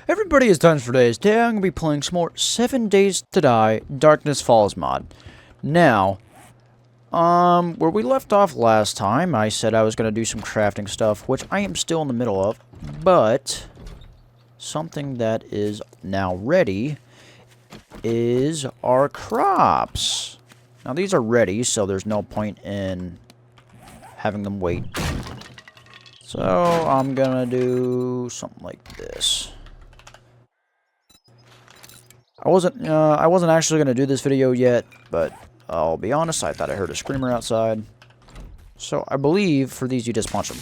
Everybody is done for today. Today I'm going to be playing some more 7 Days to Die Darkness Falls mod. Now, where we left off last time, I said I was going to do some crafting stuff, which I am still in the middle of, but something that is now ready is our crops. Now these are ready, so there's no point in having them wait. So I'm going to do something like this. I wasn't actually going to do this video yet, but I'll be honest, I thought I heard a screamer outside. So I believe for these you just punch them.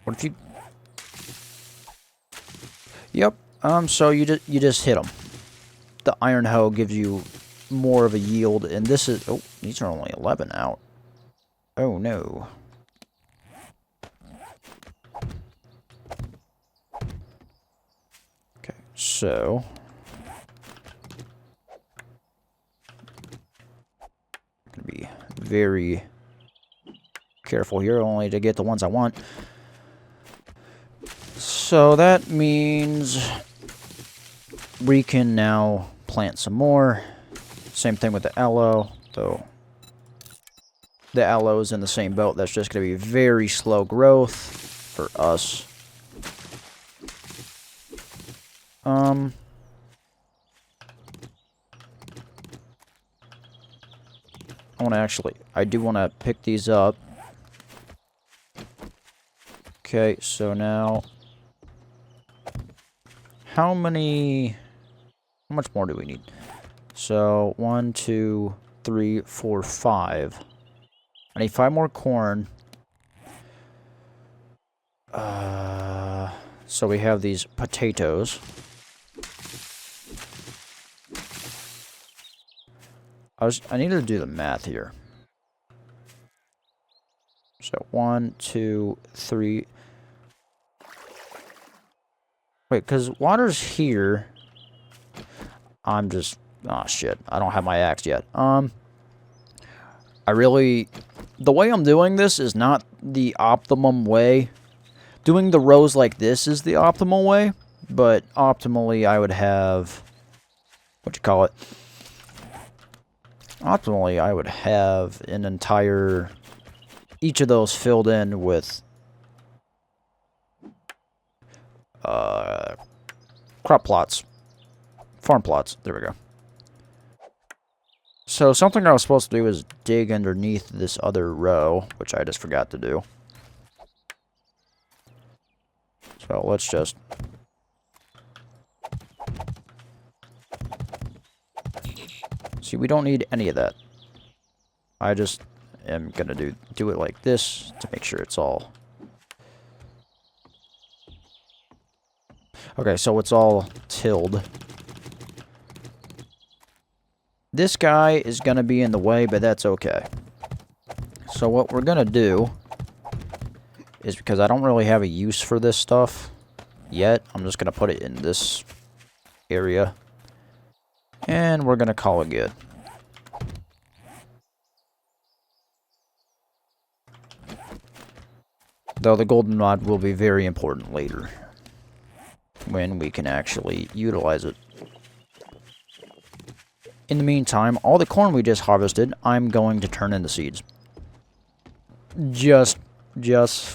What if you... Yep, so you just hit them. The iron hoe gives you more of a yield, and this is... Oh, these are only 11 out. Oh no. So, I'm going to be very careful here, only to get the ones I want. So that means we can now plant some more. Same thing with the aloe, though the aloe is in the same boat. That's just going to be very slow growth for us. I do want to pick these up. Okay, so now, how much more do we need? So, 1, 2, 3, 4, 5. I need 5 more corn. So we have these potatoes. I need to do the math here. So 1, 2, 3. Wait, because water's here. I'm just... Oh, shit. I don't have my axe yet. The way I'm doing this is not the optimum way. Doing the rows like this is the optimal way. But optimally, I would have... Optimally, I would have an entire... Each of those filled in with... crop plots. Farm plots. There we go. So, something I was supposed to do is dig underneath this other row, which I just forgot to do. So, let's just... See, we don't need any of that. I just am going to do it like this to make sure it's all... Okay, so it's all tilled. This guy is going to be in the way, but that's okay. So what we're going to do is, because I don't really have a use for this stuff yet, I'm just going to put it in this area. And we're going to call it good. Though the golden rod will be very important later, when we can actually utilize it. In the meantime, all the corn we just harvested, I'm going to turn into seeds. Just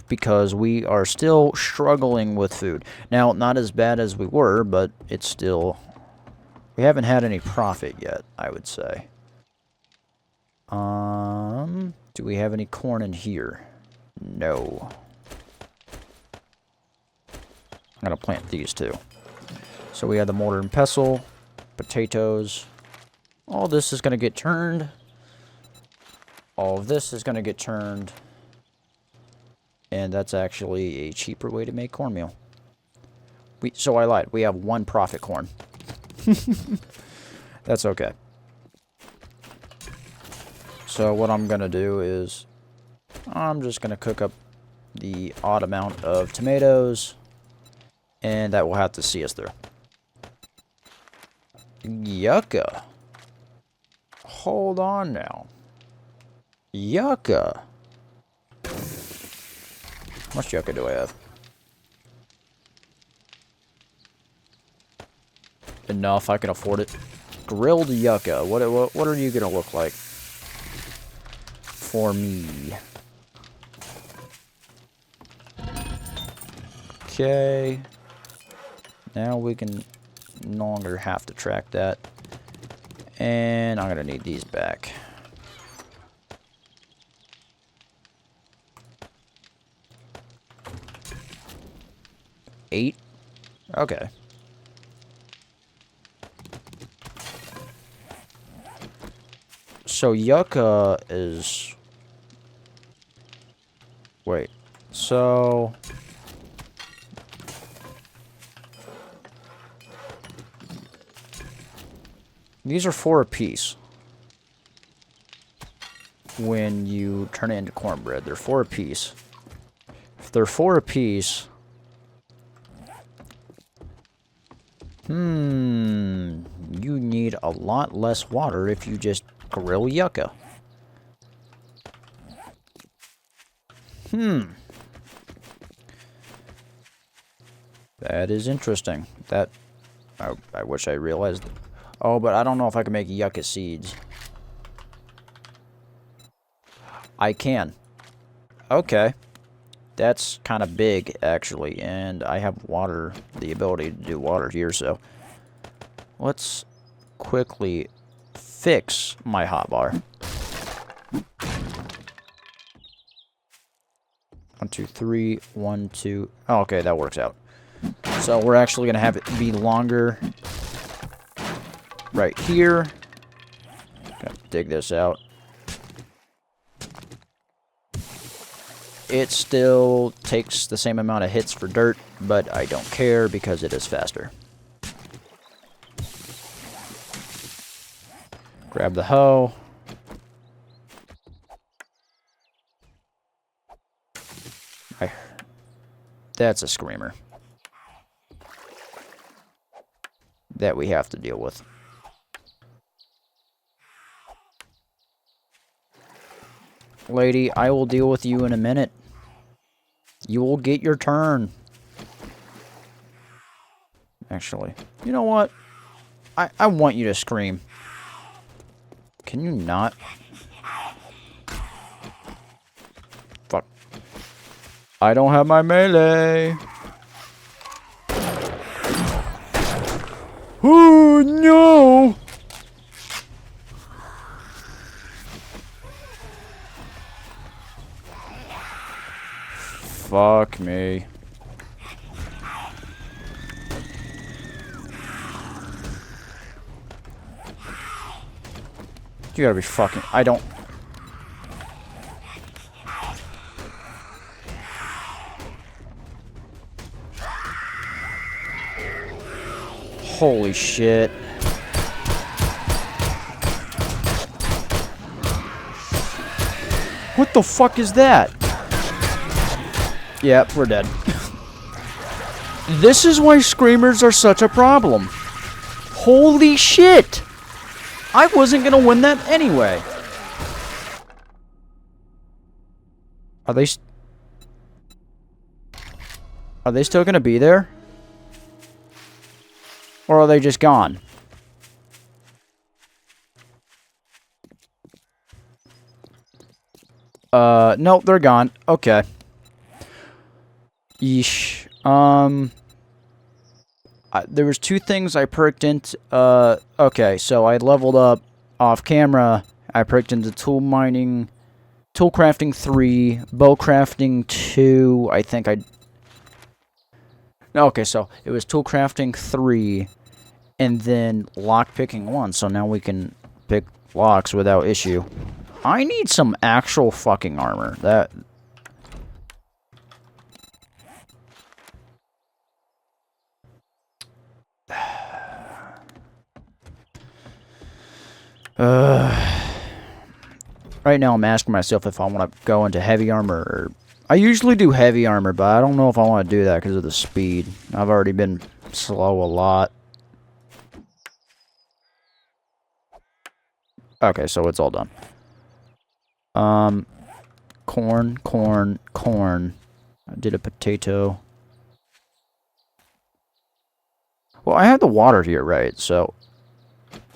because we are still struggling with food. Now, not as bad as we were, but it's still... We haven't had any profit yet, I would say. Do we have any corn in here? No. I'm going to plant these too. So we have the mortar and pestle, potatoes. All this is going to get turned. All of this is going to get turned. And that's actually a cheaper way to make cornmeal. So I lied. We have 1 profit corn. That's okay. So what I'm going to do is I'm just going to cook up the odd amount of tomatoes. And that will have to see us through. Yucca. Hold on now. Yucca. How much yucca do I have? Enough, I can afford it. Grilled yucca. What are you gonna look like for me? Okay. Now we can no longer have to track that. And I'm gonna need these back. Eight? Okay. So yucca is... Wait. So... These are 4 apiece. When you turn it into cornbread, they're 4 apiece. If they're 4 apiece... You need a lot less water if you just grill yucca. That is interesting. That... I wish I realized... Oh, but I don't know if I can make yucca seeds. I can. Okay. That's kind of big, actually, and I have water, the ability to do water here, so... Let's quickly fix my hotbar. 1, 2, 3, 1, 2... Oh, okay, that works out. So we're actually going to have it be longer right here. Gonna dig this out. It still takes the same amount of hits for dirt, but I don't care because it is faster. Grab the hoe. That's a screamer that we have to deal with. Lady, I will deal with you in a minute. You will get your turn. Actually, you know what? I want you to scream. Can you not? Fuck. I don't have my melee. Oh, no! Fuck me. You gotta be fucking... I don't... Holy shit. What the fuck is that? Yep, we're dead. This is why screamers are such a problem. Holy shit! I wasn't gonna win that anyway. Are they still gonna be there? Or are they just gone? Nope, they're gone. Okay. Yeesh. There was 2 things I perked into, okay, so I leveled up off camera. I perked into tool mining, tool crafting 3, bow crafting 2, I think okay, so it was tool crafting 3, and then lock picking 1, so now we can pick locks without issue. I need some actual fucking armor. That... Right now I'm asking myself if I want to go into heavy armor or... I usually do heavy armor, but I don't know if I want to do that because of the speed. I've already been slow a lot. Okay, so it's all done. Corn, corn, corn. I did a potato. Well, I have the water here, right? So,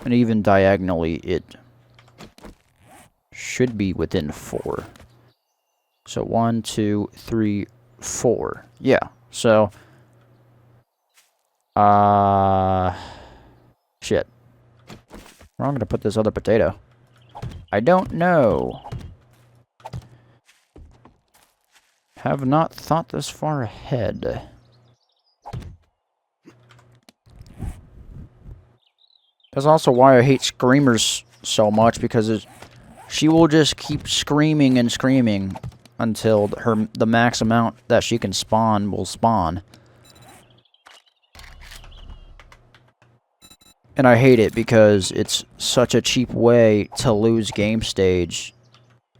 and even diagonally, it should be within 4. So 1, 2, 3, 4. Yeah. So, shit. Where am I gonna put this other potato? I don't know. Have not thought this far ahead. That's also why I hate screamers so much, because she will just keep screaming and screaming until the max amount that she can spawn will spawn. And I hate it because it's such a cheap way to lose game stage.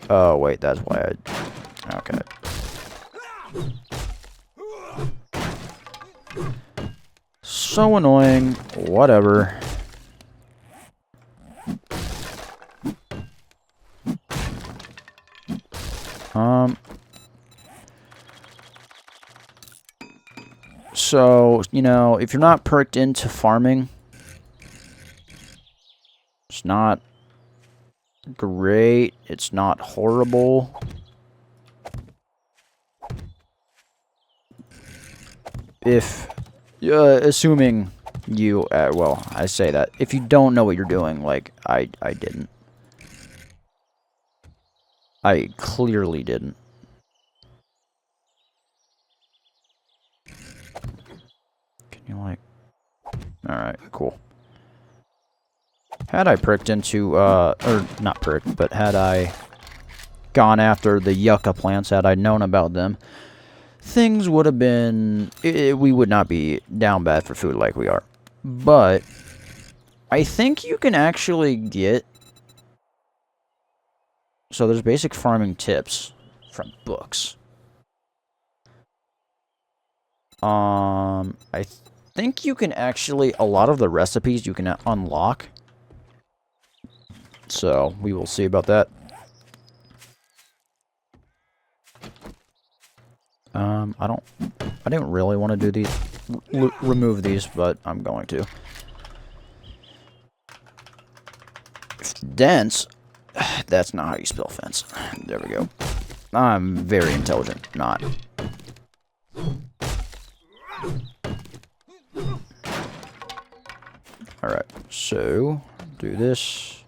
Oh, wait, that's why I... Okay. So annoying. Whatever. So, you know, if you're not perked into farming, it's not great. It's not horrible. If, assuming you, well, I say that. If you don't know what you're doing, like, I didn't. I clearly didn't. Can you, like... Alright, cool. Had I pricked into, or not pricked, but had I gone after the yucca plants, had I known about them, things would have been... we would not be down bad for food like we are. But I think you can actually get... So there's basic farming tips from books. I think you can actually... A lot of the recipes you can unlock. So we will see about that. I didn't really want to do these, remove these, but I'm going to. Dense. That's not how you spell fence. There we go. I'm very intelligent. Not. Alright, so do this.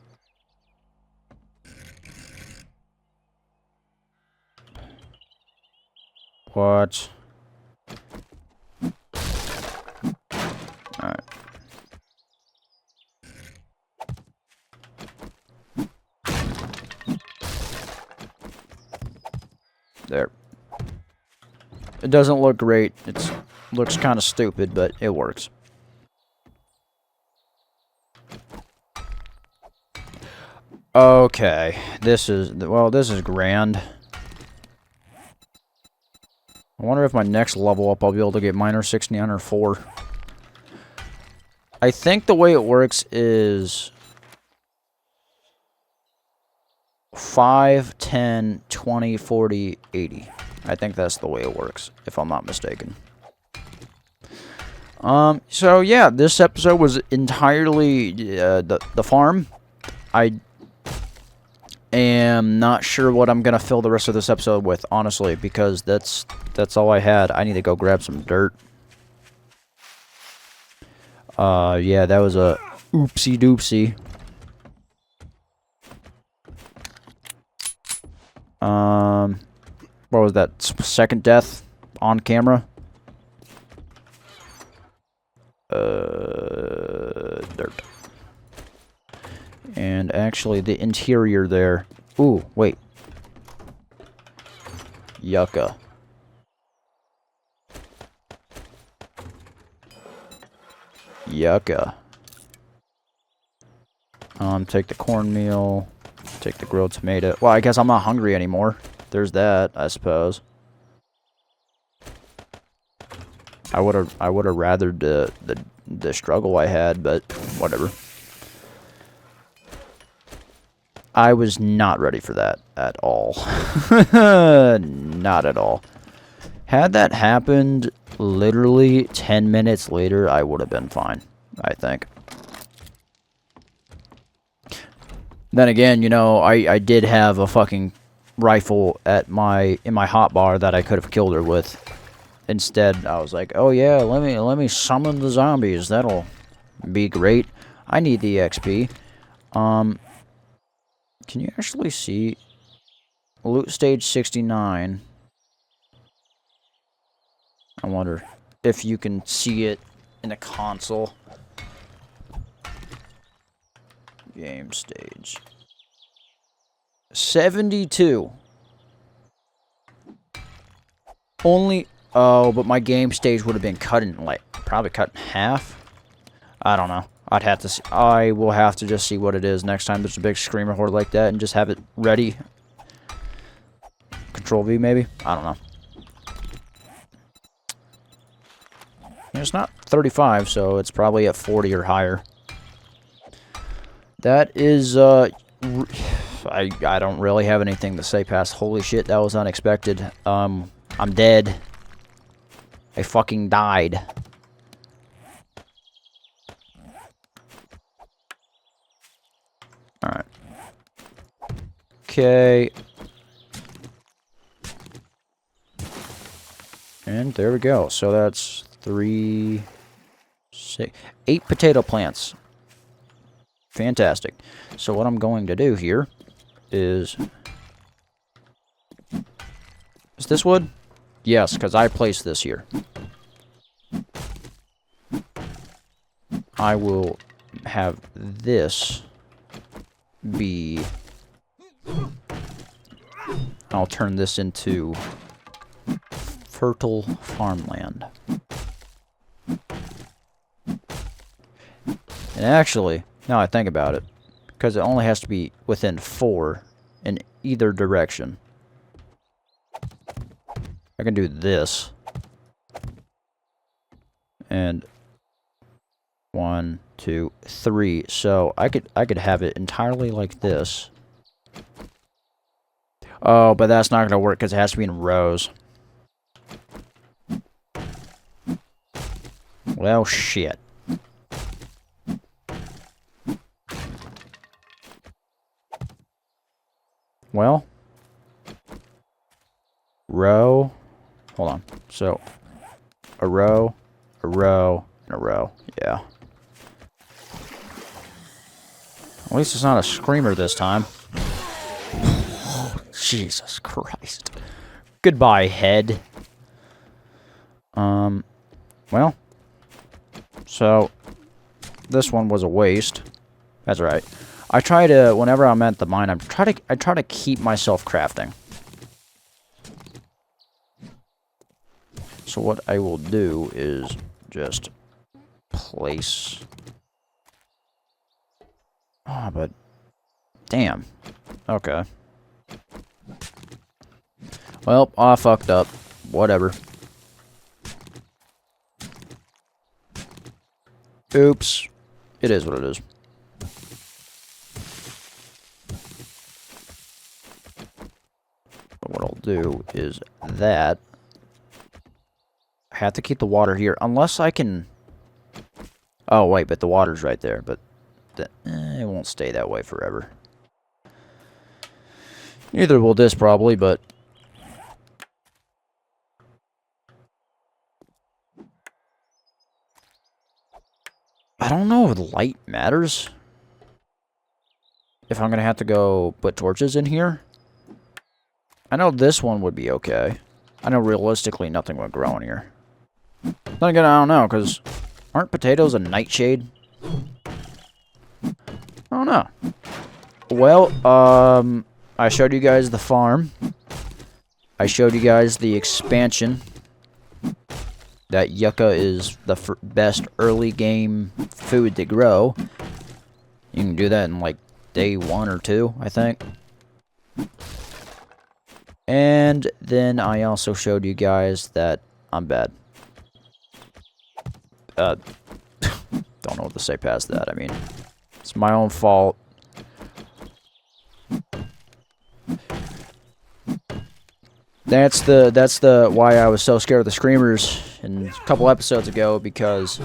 What? Alright. There. It doesn't look great. It looks kind of stupid, but it works. Okay. This is, well, this is grand. I wonder if my next level up I'll be able to get miner 69 or 4. I think the way it works is 5, 10, 20, 40, 80. I think that's the way it works, if I'm not mistaken. So yeah, this episode was entirely the farm. I am not sure what I'm gonna fill the rest of this episode with, honestly, because that's all I had. I need to go grab some dirt. Yeah, that was a oopsie doopsie. What was that? Second death on camera? Dirt. And actually, the interior there. Ooh, wait. Yucca. Yucca. Take the cornmeal. Take the grilled tomato. Well, I guess I'm not hungry anymore. There's that, I suppose. I would have rathered the struggle I had, but whatever. I was not ready for that at all. Not at all. Had that happened literally 10 minutes later, I would have been fine, I think. Then again, you know, I did have a fucking rifle in my hotbar that I could have killed her with. Instead, I was like, oh yeah, let me summon the zombies. That'll be great. I need the XP. Can you actually see loot stage 69? I wonder if you can see it in the console. Game stage 72. Only, oh, but my game stage would have been cut in, like, probably cut in half. I don't know. I'd have to see, I will have to just see what it is next time there's a big screamer horde like that and just have it ready. Control V maybe? I don't know. It's not 35, so it's probably at 40 or higher. That is, I don't really have anything to say past, holy shit, that was unexpected. I'm dead. I fucking died. Alright. Okay. And there we go. So that's 3, 6, 8 potato plants. Fantastic. So what I'm going to do here is... Is this wood? Yes, because I placed this here. I will have this be... I'll turn this into fertile farmland. And actually, now I think about it, because it only has to be within 4 in either direction. I can do this. And 1, 2, 3. So I could have it entirely like this. Oh, but that's not gonna work because it has to be in rows. Well, shit. Well, row. Hold on. So, a row, and a row. Yeah. At least it's not a screamer this time. Jesus Christ. Goodbye, head. Well. So, this one was a waste. That's right. I try to, whenever I'm at the mine, I try to keep myself crafting. So what I will do is just place... Oh, but... Damn. Okay. Well, I fucked up. Whatever. Oops. It is what it is. But what I'll do is that... I have to keep the water here, unless I can... Oh, wait, but the water's right there, but... it won't stay that way forever. Neither will this, probably, but... I don't know if light matters. If I'm gonna have to go put torches in here. I know this one would be okay. I know realistically nothing would grow in here. Then again, I don't know, because aren't potatoes a nightshade? I don't know. Well, I showed you guys the farm. I showed you guys the expansion. That yucca is the best early game food to grow. You can do that in like day 1 or 2, I think. And then I also showed you guys that I'm bad. Don't know what to say past that. I mean, it's my own fault. That's the why I was so scared of the screamers in a couple episodes ago, because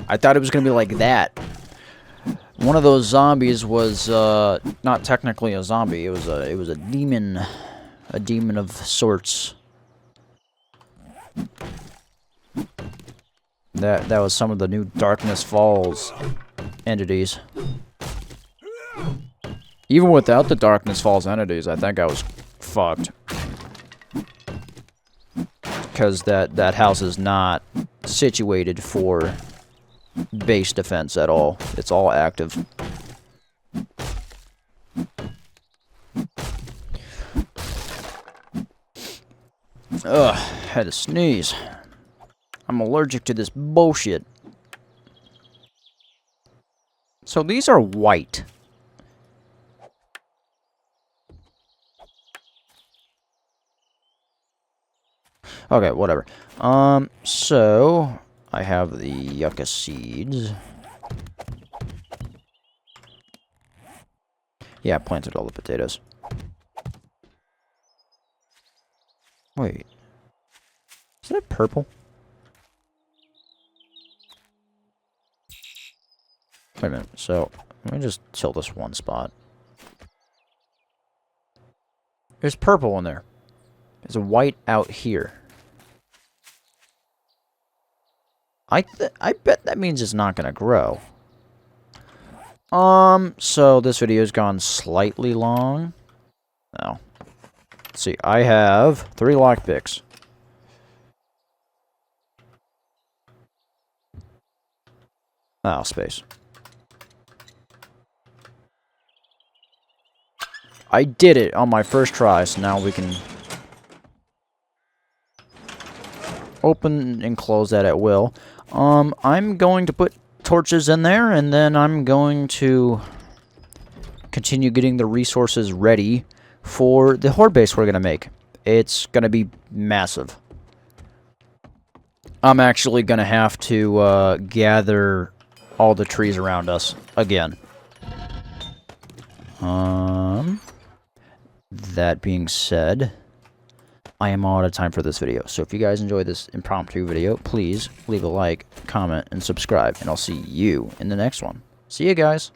I thought it was gonna be like that. One of those zombies was not technically a zombie. It was a demon of sorts. That was some of the new Darkness Falls entities. Even without the Darkness Falls entities, I think I was fucked. Because that house is not situated for base defense at all. It's all active. Ugh, had to sneeze. I'm allergic to this bullshit. So these are white. Okay, whatever. So I have the yucca seeds. Yeah, I planted all the potatoes. Wait. Is that purple? Wait a minute. So, let me just tilt this one spot. There's purple in there. There's a white out here. I bet that means it's not gonna grow. So this video's gone slightly long. No. Let's see, I have 3 lockpicks. Oh, space. I did it on my first try, so now we can open and close that at will. I'm going to put torches in there, and then I'm going to continue getting the resources ready for the horde base we're going to make. It's going to be massive. I'm actually going to have to gather all the trees around us again. That being said, I am all out of time for this video. So if you guys enjoyed this impromptu video, please leave a like, comment, and subscribe. And I'll see you in the next one. See you guys.